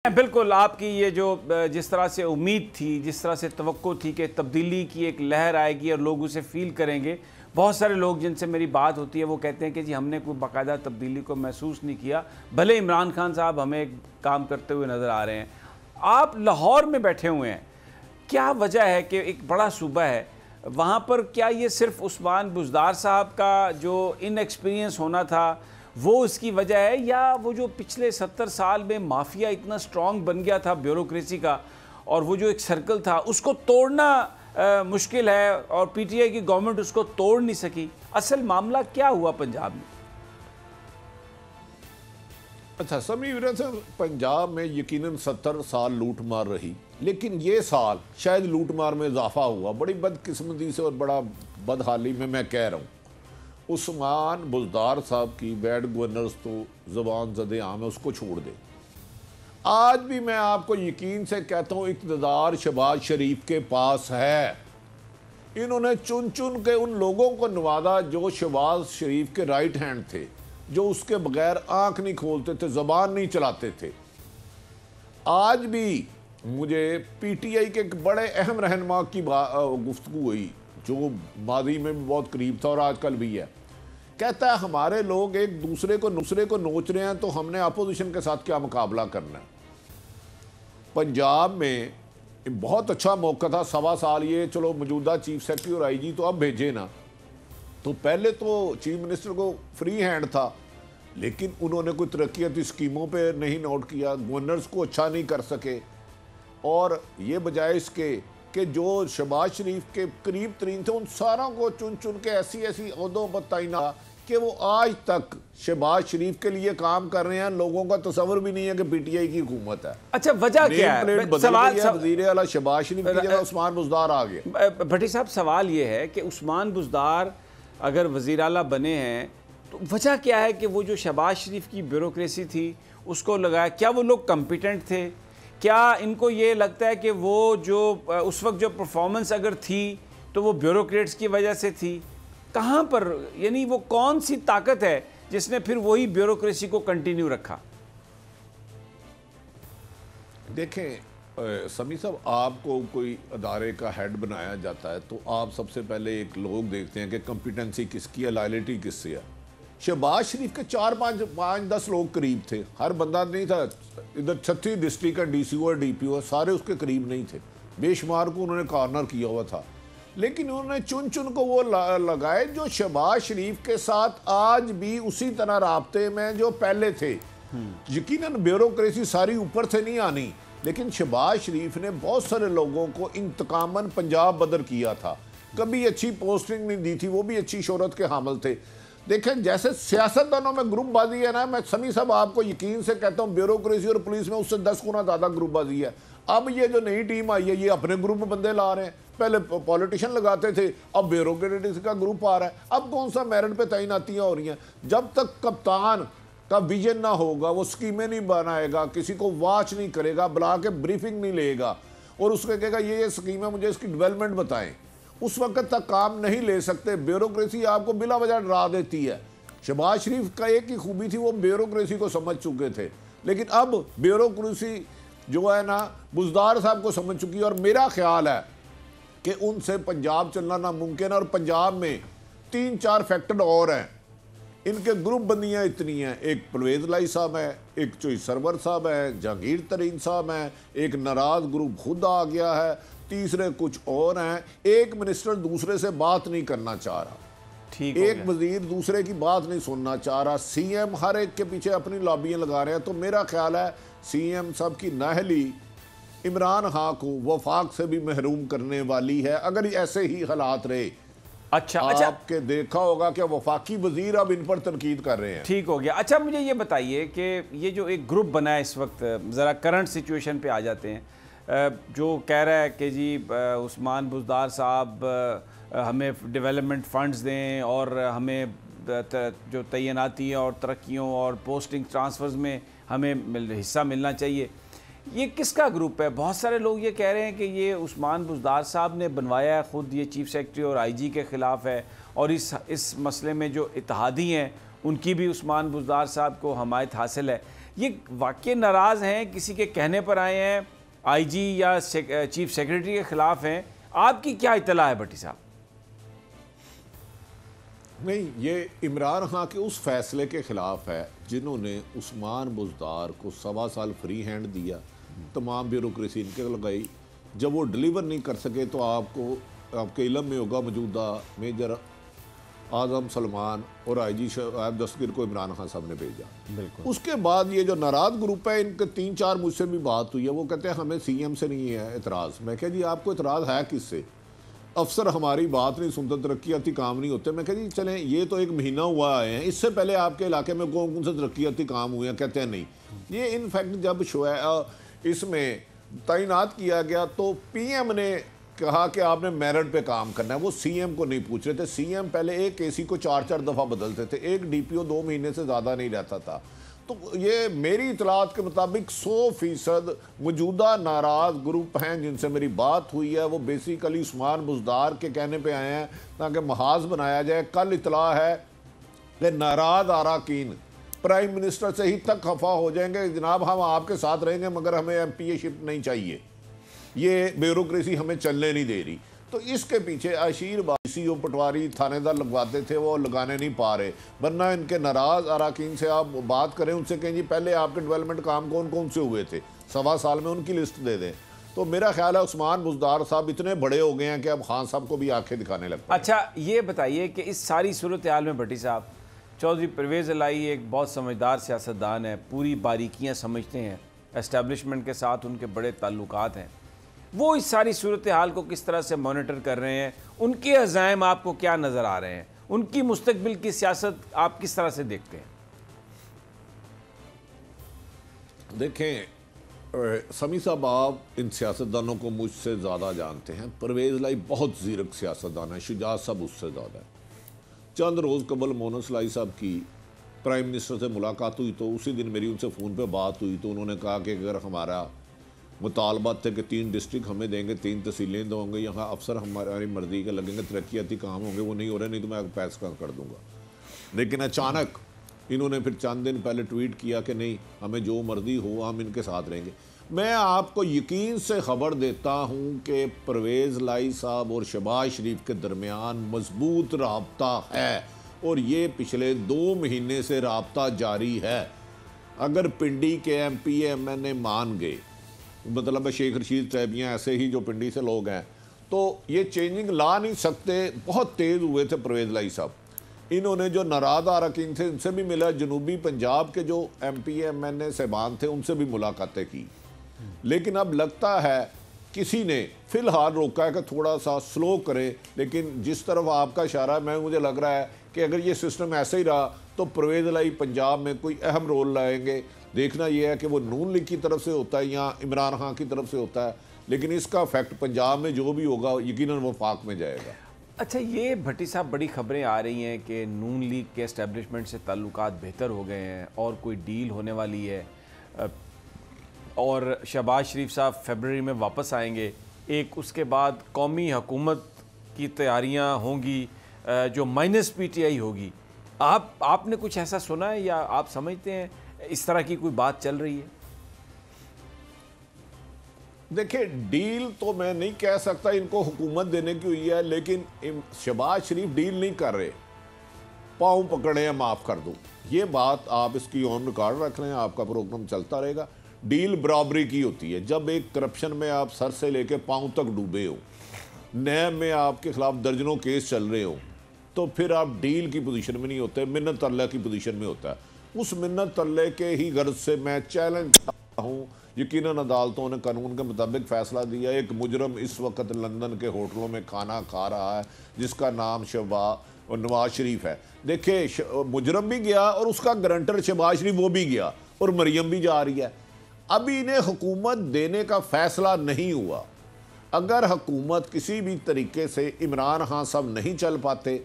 बिल्कुल आपकी ये जो जिस तरह से उम्मीद थी, जिस तरह से तवक्को थी कि तब्दीली की एक लहर आएगी और लोग उसे फील करेंगे। बहुत सारे लोग जिनसे मेरी बात होती है वो कहते हैं कि जी हमने कोई बाकायदा तब्दीली को महसूस नहीं किया, भले इमरान खान साहब हमें काम करते हुए नज़र आ रहे हैं। आप लाहौर में बैठे हुए हैं, क्या वजह है कि एक बड़ा सूबा है वहाँ पर, क्या ये सिर्फ उस्मान बुज़दार साहब का जो इनएक्सपीरियंस होना था वो उसकी वजह है, या वो जो पिछले 70 साल में माफिया इतना स्ट्रॉन्ग बन गया था ब्यूरोक्रेसी का, और वो जो एक सर्कल था उसको तोड़ना मुश्किल है और पीटीआई की गवर्नमेंट उसको तोड़ नहीं सकी? असल मामला क्या हुआ पंजाब में? अच्छा समी वीर से पंजाब में यकीनन 70 साल लूट मार रही, लेकिन ये साल शायद लूट मार में इजाफा हुआ बड़ी बदकिस्मती से और बड़ा बदहाली में। मैं कह रहा हूँ उस्मान बुज़दार साहब की बैड गवर्नर्स तो ज़बान ज़दे आम है, उसको छोड़ दे। आज भी मैं आपको यकीन से कहता हूँ इक़्तिदार शहबाज शरीफ के पास है। इन्होंने चुन चुन के उन लोगों को नवाजा जो शहबाज शरीफ के राइट हैंड थे, जो उसके बगैर आंख नहीं खोलते थे, ज़बान नहीं चलाते थे। आज भी मुझे पीटीआई के एक बड़े अहम रहनुमा की गुफ्तगू हुई जो माजी में भी बहुत करीब था और आजकल भी है। कहता है हमारे लोग एक दूसरे को नोच रहे हैं तो हमने अपोजिशन के साथ क्या मुकाबला करना है। पंजाब में बहुत अच्छा मौका था, 1.25 साल ये चलो मौजूदा चीफ सेक्रेटरी और आईजी तो अब भेजे ना, तो पहले तो चीफ मिनिस्टर को फ्री हैंड था, लेकिन उन्होंने कोई तरक्याती स्कीमों पे नहीं नोट किया, गवर्नर्स को अच्छा नहीं कर सके। और ये बजाय इसके कि जो शहबाज शरीफ के करीब तरीन थे उन सारों को चुन चुन के ऐसी ऐसी ओहदों पर तैनात कि वो आज तक शहबाज शरीफ के लिए काम कर रहे हैं। लोगों का तस्वर भी नहीं है कि पीटीआई की हुकूमत है। अच्छा वजह क्या है? वज़ीर आला शहबाज शरीफ की जगह उस्मान बुज़दार आ गए। भट्टी साहब सवाल ये है कि उस्मान बुज़दार अगर वज़ीर आला बने हैं तो वजह क्या है कि वो जो शहबाज शरीफ की ब्यूरोक्रेसी थी उसको लगाया? क्या वो लोग कॉम्पिटेंट थे? क्या इनको ये लगता है कि वो जो उस वक्त जो परफॉर्मेंस अगर थी तो वो ब्यूरोक्रेट्स की वजह से थी? कहाँ पर, यानी वो कौन सी ताकत है जिसने फिर वही ब्यूरोक्रेसी को कंटिन्यू रखा? देखें समी साहब, आपको कोई अदारे का हेड बनाया जाता है तो आप सबसे पहले एक लोग देखते हैं कि कॉम्पिटेंसी किसकी है, लॉयल्टी किससे है। शहबाज शरीफ के 4-5-10 लोग करीब थे, हर बंदा नहीं था। इधर 36 डिस्ट्रिक्ट का डीसीओ और डीपीओ सारे उसके करीब नहीं थे, बेशुमार को उन्होंने कॉर्नर किया हुआ था, लेकिन उन्होंने चुन चुन को वो लगाए जो शहबाज शरीफ के साथ आज भी उसी तरह राब्ते में जो पहले थे। यकीनन ब्यूरोक्रेसी सारी ऊपर से नहीं आनी, लेकिन शहबाज शरीफ ने बहुत सारे लोगों को इंतकामन पंजाब बदर किया था, कभी अच्छी पोस्टिंग नहीं दी थी, वो भी अच्छी शोहरत के हामिल थे। देखें जैसे सियासतदानों में ग्रुपबाजी है ना, मैं समी साहब आपको यकीन से कहता हूँ ब्यूरोक्रेसी और पुलिस में उससे 10 गुना ज़्यादा ग्रुपबाजी है। अब ये जो नई टीम आई है ये अपने ग्रुप में बंदे ला रहे हैं, पहले पॉलिटिशियन लगाते थे, अब ब्यूरोक्रेटिक्स का ग्रुप आ रहा है। अब कौन सा मेरिट पे तैनातियाँ हो रही हैं? जब तक कप्तान का विजन ना होगा, वो स्कीमें नहीं बनाएगा, किसी को वॉच नहीं करेगा, बुला के ब्रीफिंग नहीं लेगा और उसको कहेगा ये स्कीम है, मुझे इसकी डेवलपमेंट बताएं, उस वक्त तक काम नहीं ले सकते। ब्यूरोक्रेसी आपको बिला वजह डरा देती है। शहबाज शरीफ का एक ही खूबी थी, वो ब्यूरोक्रेसी को समझ चुके थे, लेकिन अब ब्यूरोक्रेसी जो है ना बुज़दार साहब को समझ चुकी है। और मेरा ख्याल है कि उनसे पंजाब चलना नामुमकिन है। और पंजाब में 3-4 फैक्टर और हैं, इनके ग्रुप बंदियाँ इतनी हैं, एक परवेज़ लाई साहब है, एक चोइस सरवर साहब है, जहांगीर तरीन साहब हैं, एक नाराज ग्रुप खुद आ गया है, तीसरे कुछ और हैं, एक मिनिस्टर दूसरे से बात नहीं करना चाह रहा, ठीक, एक वजीर दूसरे की बात नहीं सुनना चाह रहा, सीएम हर एक के पीछे अपनी लॉबियां लगा रहे हैं। तो मेरा ख्याल है सीएम साहब की नाअहली इमरान खान को वफाक से भी महरूम करने वाली है अगर ऐसे ही हालात रहे। अच्छा आपके देखा होगा कि वफाकी वजीर अब इन पर तनकीद कर रहे हैं। ठीक हो गया। अच्छा मुझे ये बताइए कि ये जो एक ग्रुप बना है इस वक्त, ज़रा करंट सिचुएशन पे आ जाते हैं, जो कह रहा है कि जी उस्मान बुज़दार साहब हमें डेवलपमेंट फ़ंड्स दें और हमें जो तैनाती और तरक्कियों और पोस्टिंग ट्रांसफ़र्स में हमें हिस्सा मिलना चाहिए। ये किसका ग्रुप है? बहुत सारे लोग ये कह रहे हैं कि ये उस्मान बुज़दार साहब ने बनवाया है, ख़ुद ये चीफ़ सेक्रेटरी और आईजी के ख़िलाफ़ है, और इस मसले में जो इत्तेहादी हैं उनकी भी उस्मान बुज़दार साहब को हमायत हासिल है। ये वाकई नाराज़ हैं, किसी के कहने पर आए हैं, आईजी या चीफ सेक्रेटरी के खिलाफ हैं? आपकी क्या इत्तला है भट्टी साहब? नहीं, ये इमरान खान के उस फैसले के खिलाफ है जिन्होंने उस्मान बुज़दार को 1.25 साल फ्री हैंड दिया, तमाम ब्यूरोक्रेसी इनके लगाई। जब वो डिलीवर नहीं कर सके तो आपके इल्म में होगा, मौजूदा मेजर आज़म सलमान और आईजी शोएब दस्तगीर को इमरान खान साहब ने भेजा। बिल्कुल। उसके बाद ये जो नाराज़ ग्रुप है, इनके 3-4 मुझसे भी बात हुई है, वो कहते हैं हमें सीएम से नहीं है एतराज़। मैं कहा जी आपको एतराज़ है किससे? अफसर हमारी बात नहीं सुनते, तरक्याती काम नहीं होते। मैं कहा जी चलें, ये तो 1 महीना हुआ आए हैं, इससे पहले आपके इलाके में कौन कौन से तरक्याती काम हुए हैं? कहते हैं नहीं। ये इनफैक्ट जब इसमें तैनात किया गया तो पीएम ने कहा कि आपने मेरिट पे काम करना है, वो सीएम को नहीं पूछ रहे थे। सीएम पहले एक एसी को 4-4 दफ़ा बदलते थे, एक डीपीओ 2 महीने से ज़्यादा नहीं रहता था। तो ये मेरी इतलात के मुताबिक 100% मौजूदा नाराज़ ग्रुप हैं जिनसे मेरी बात हुई है, वो बेसिकली उस्मान बुज़दार के कहने पे आए हैं ताकि महाज बनाया जाए। कल इतला है कि नाराज़ अरकान प्राइम मिनिस्टर से ही तक खफा हो जाएंगे, जनाब हम आपके साथ रहेंगे मगर हमें एमपीए नहीं चाहिए, ये ब्यूरोक्रेसी हमें चलने नहीं दे रही। तो इसके पीछे आशीर सीओ पटवारी थानेदार लगवाते थे, वो लगाने नहीं पा रहे। वरना इनके नाराज़ अरकान से आप बात करें, उनसे कहें जी पहले आपके डेवलपमेंट काम कौन कौन से हुए थे, 1.25 साल में उनकी लिस्ट दे दें। तो मेरा ख्याल है उस्मान बुज़दार साहब इतने बड़े हो गए हैं कि अब खान साहब को भी आंखें दिखाने लगते हैं। अच्छा, ये बताइए कि इस सारी सूरत हाल में भट्टी साहब, चौधरी परवेज़ इलाही एक बहुत समझदार सियासतदान है, पूरी बारीकियाँ समझते हैं, एस्टेब्लिशमेंट के साथ उनके बड़े ताल्लुकात हैं। वो इस सारी सूरत हाल को किस तरह से मॉनिटर कर रहे हैं? उनके अज़ाइम आपको क्या नज़र आ रहे हैं? उनकी मुस्तकबिल की सियासत आप किस तरह से देखते हैं? देखें समी साहब, आप इन सियासतदानों को मुझसे ज़्यादा जानते हैं। परवेज़ इलाही बहुत ज़ीरक सियासतदान है, शुजात साहब उससे ज़्यादा है। चंद रोज़ कबल मोहन इलाही साहब की प्राइम मिनिस्टर से मुलाकात हुई तो उसी दिन मेरी उनसे फ़ोन पे बात हुई तो उन्होंने कहा कि अगर हमारा मुतालबा थे कि 3 डिस्ट्रिक्ट हमें देंगे, 3 तहसीलें दोगे, यहाँ अफसर हमारी मर्जी के लगेंगे, तरक्याती काम होंगे, वो नहीं हो रहे, नहीं तो मैं पैसा कर दूँगा। लेकिन अचानक इन्होंने फिर चंद दिन पहले ट्वीट किया कि नहीं, हमें जो मर्जी हो हम इनके साथ रहेंगे। मैं आपको यकीन से ख़बर देता हूँ कि परवेज़ इलाही साहब और शहबाज शरीफ के दरमियान मजबूत राब्ता है और ये पिछले 2 महीने से राब्ता जारी है। अगर पिंडी के MPA MNA मान गए, मतलब शेख रशीद तैयबियाँ ऐसे ही जो पिंडी से लोग हैं, तो ये चेंजिंग ला नहीं सकते। बहुत तेज़ हुए थे परवेज़ इलाही साहब। इन्होंने जो नाराज़ अरकान थे उनसे भी मिला, जनूबी पंजाब के जो MPA MNA साहबान थे उनसे भी मुलाकातें की। लेकिन अब लगता है किसी ने फ़िलहाल रोका है कि थोड़ा सा स्लो करें। लेकिन जिस तरफ आपका इशारा है, मुझे लग रहा है कि अगर ये सिस्टम ऐसे ही रहा तो परवेज़ इलाही पंजाब में कोई अहम रोल लाएंगे। देखना यह है कि वो नून लीग की तरफ से होता है या इमरान खान की तरफ से होता है, लेकिन इसका इफेक्ट पंजाब में जो भी होगा यकीनन वफाक में जाएगा। अच्छा, ये भट्टी साहब बड़ी खबरें आ रही हैं कि नून लीग के एस्टेब्लिशमेंट से ताल्लुकात बेहतर हो गए हैं और कोई डील होने वाली है और शहबाज शरीफ साहब फरवरी में वापस आएंगे। एक उसके बाद कौमी हुकूमत की तैयारियां होंगी जो माइनस PTI होगी। आपने कुछ ऐसा सुना है या आप समझते हैं इस तरह की कोई बात चल रही है? देखिए, डील तो मैं नहीं कह सकता इनको हुकूमत देने की हुई है, लेकिन शहबाज शरीफ डील नहीं कर रहे, पाँव पकड़े हैं माफ़ कर दो। ये बात आप इसकी ऑन रिकॉर्ड रख रहे हैं, आपका प्रोग्राम चलता रहेगा। डील बराबरी की होती है। जब एक करप्शन में आप सर से लेके पाँव तक डूबे हो, नैब में आपके खिलाफ दर्जनों केस चल रहे हो, तो फिर आप डील की पोजीशन में नहीं होते, मिन्नत अल्लाह की पोजीशन में होता है। उस मिन्नत अल्लाह के ही गर्ज से मैं चैलेंज करता हूँ। यकीनन अदालतों ने कानून के मुताबिक फ़ैसला दिया। एक मुजरम इस वक्त लंदन के होटलों में खाना खा रहा है जिसका नाम शहबाज और नवाज शरीफ है। देखिए, मुजरम भी गया और उसका गारंटर शहबाज शरीफ वो भी गया और मरियम भी जा रही है। अभी इन्हें हुकूमत देने का फ़ैसला नहीं हुआ। अगर हुकूमत किसी भी तरीके से इमरान खान साहब नहीं चल पाते,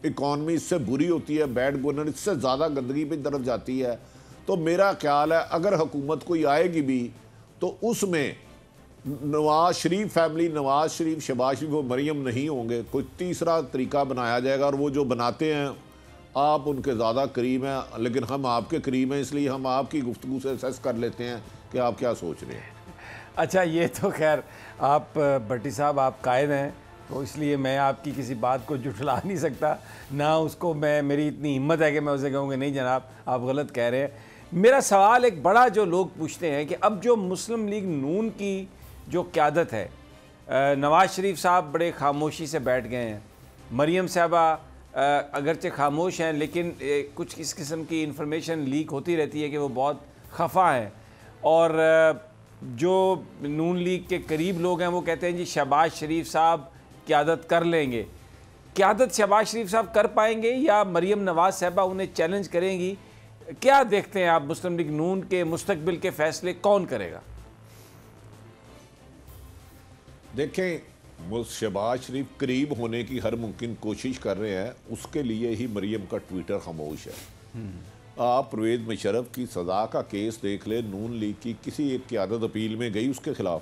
इकॉनमी इससे बुरी होती है, बैड गवर्नर इससे ज़्यादा गंदगी की तरफ जाती है, तो मेरा ख्याल है अगर हुकूमत कोई आएगी भी तो उसमें नवाज शरीफ फैमिली, नवाज शरीफ, शहबाज शरीफ और मरियम नहीं होंगे, कोई तीसरा तरीका बनाया जाएगा। और वो जो बनाते हैं आप उनके ज़्यादा करीब हैं, लेकिन हम आपके करीब हैं, इसलिए हम आपकी गुफ्तगू से असेस कर लेते हैं कि आप क्या सोच रहे हैं। अच्छा, ये तो खैर आप भट्टी साहब आप कायद हैं, तो इसलिए मैं आपकी किसी बात को जुटला नहीं सकता, ना उसको मेरी इतनी हिम्मत है कि मैं उसे कहूँगा नहीं जनाब आप गलत कह रहे हैं। मेरा सवाल एक बड़ा जो लोग पूछते हैं कि अब जो मुस्लिम लीग नून की जो क़यादत है, नवाज़ शरीफ साहब बड़े खामोशी से बैठ गए हैं, मरीम साहबा अगरचे खामोश हैं, लेकिन कुछ इस किस्म की इन्फॉर्मेशन लीक होती रहती है कि वो बहुत खफा हैं, और जो नून लीग के करीब लोग हैं वो कहते हैं जी शहबाज शरीफ साहब क़यादत कर लेंगे। क़यादत शहबाज शरीफ साहब कर पाएंगे या मरीम नवाज़ साहबा उन्हें चैलेंज करेंगी? क्या देखते हैं आप, मुस्लिम लीग नून के मुस्तकबिल के फ़ैसले कौन करेगा? देखें, शहबाज शरीफ करीब होने की हर मुमकिन कोशिश कर रहे हैं, उसके लिए ही मरीम का ट्विटर खामोश है। आप परवेज़ मुशर्रफ की सज़ा का केस देख ले, नून लीग की किसी एक क़यादत अपील में गई उसके खिलाफ?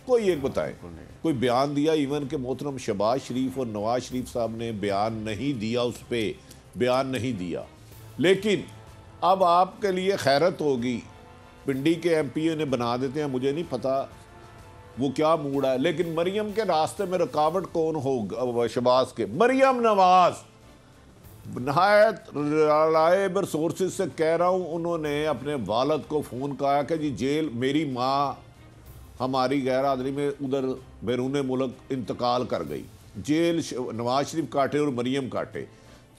कोई एक बताएं, कोई बयान दिया? इवन के मोहतरम शहबाज शरीफ और नवाज शरीफ साहब ने बयान नहीं दिया, उस पर बयान नहीं दिया। लेकिन अब आपके लिए खैरत होगी, पिंडी के MP ने बना देते हैं, मुझे नहीं पता वो क्या मूड है, लेकिन मरियम के रास्ते में रुकावट कौन होगा? शहबाज के मरियम नवाज नहायत रिलायबल सोर्सेज से कह रहा हूँ, उन्होंने अपने वालद को फ़ोन कहा कि जी जेल, मेरी माँ हमारी गैर हाज़िरी में उधर बैरून मुल्क इंतकाल कर गई, जेल नवाज शरीफ काटे और मरियम काटे।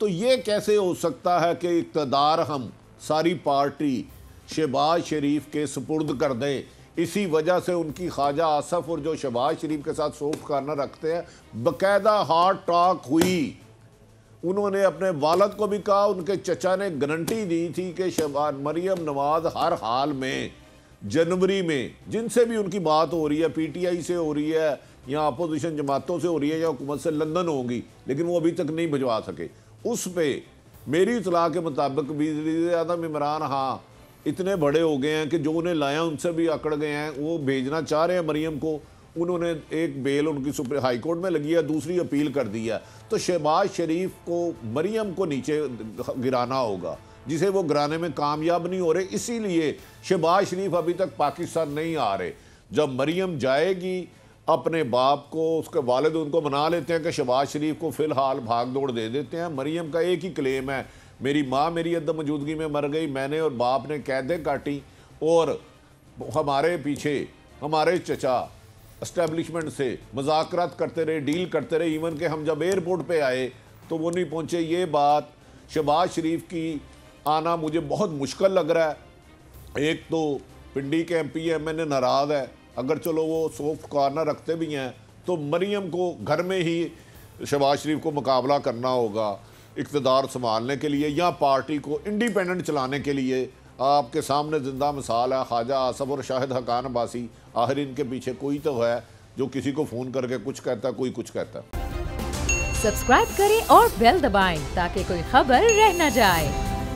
तो ये कैसे हो सकता है कि इक़्तिदार हम सारी पार्टी शहबाज शरीफ के सुपुर्द कर दें? इसी वजह से उनकी ख्वाजा आसफ और जो शहबाज शरीफ के साथ सोफ खाना रखते हैं, बाकायदा हार्ड टॉक हुई। उन्होंने अपने वालद को भी कहा, उनके चचा ने गारंटी दी थी कि शहबाज मरियम नवाज हर हाल में जनवरी में जिनसे भी उनकी बात हो रही है, PTI से हो रही है या अपोजिशन जमातों से हो रही है या हुकूमत से लंदन होगी, लेकिन वो अभी तक नहीं भिजवा सके। उस पर मेरी इतला के मुताबिक वज़ीर आज़म इमरान हाँ इतने बड़े हो गए हैं कि जो उन्हें लाया उनसे भी अकड़ गए हैं, वो भेजना चाह रहे हैं मरियम को। उन्होंने एक बेल उनकी सुप्रीम हाई कोर्ट में लगी है, दूसरी अपील कर दी है। तो शहबाज शरीफ को मरियम को नीचे गिराना होगा, जिसे वो गिराने में कामयाब नहीं हो रहे। इसीलिए शहबाज शरीफ अभी तक पाकिस्तान नहीं आ रहे। जब मरियम जाएगी, अपने बाप को, उसके वालिद उनको मना लेते हैं कि शहबाज शरीफ को फ़िलहाल भाग दौड़ दे देते हैं। मरियम का एक ही क्लेम है, मेरी माँ मेरी अदम मौजूदगी में मर गई, मैंने और बाप ने कैदें काटी, और हमारे पीछे हमारे चचा एस्टेब्लिशमेंट से मुज़ाकरात करते रहे, डील करते रहे। इवन के हम जब एयरपोर्ट पे आए तो वो नहीं पहुँचे। ये बात शहबाज शरीफ की आना मुझे बहुत मुश्किल लग रहा है। एक तो पिंडी के MP MNA नाराज़ है, अगर चलो वो सॉफ्ट कॉर्नर रखते भी हैं तो मरियम को घर में ही शहबाज शरीफ को मुकाबला करना होगा इक़्तिदार संभालने के लिए या पार्टी को इंडिपेंडेंट चलाने के लिए। आपके सामने जिंदा मिसाल है ख्वाजा आसफ और शाहिद हकान अब्बासी। आखिर इनके पीछे कोई तो है जो किसी को फ़ोन करके कुछ कहता, कोई कुछ कहता। सब्सक्राइब करें और बेल दबाएं ताकि कोई खबर रह न जाए।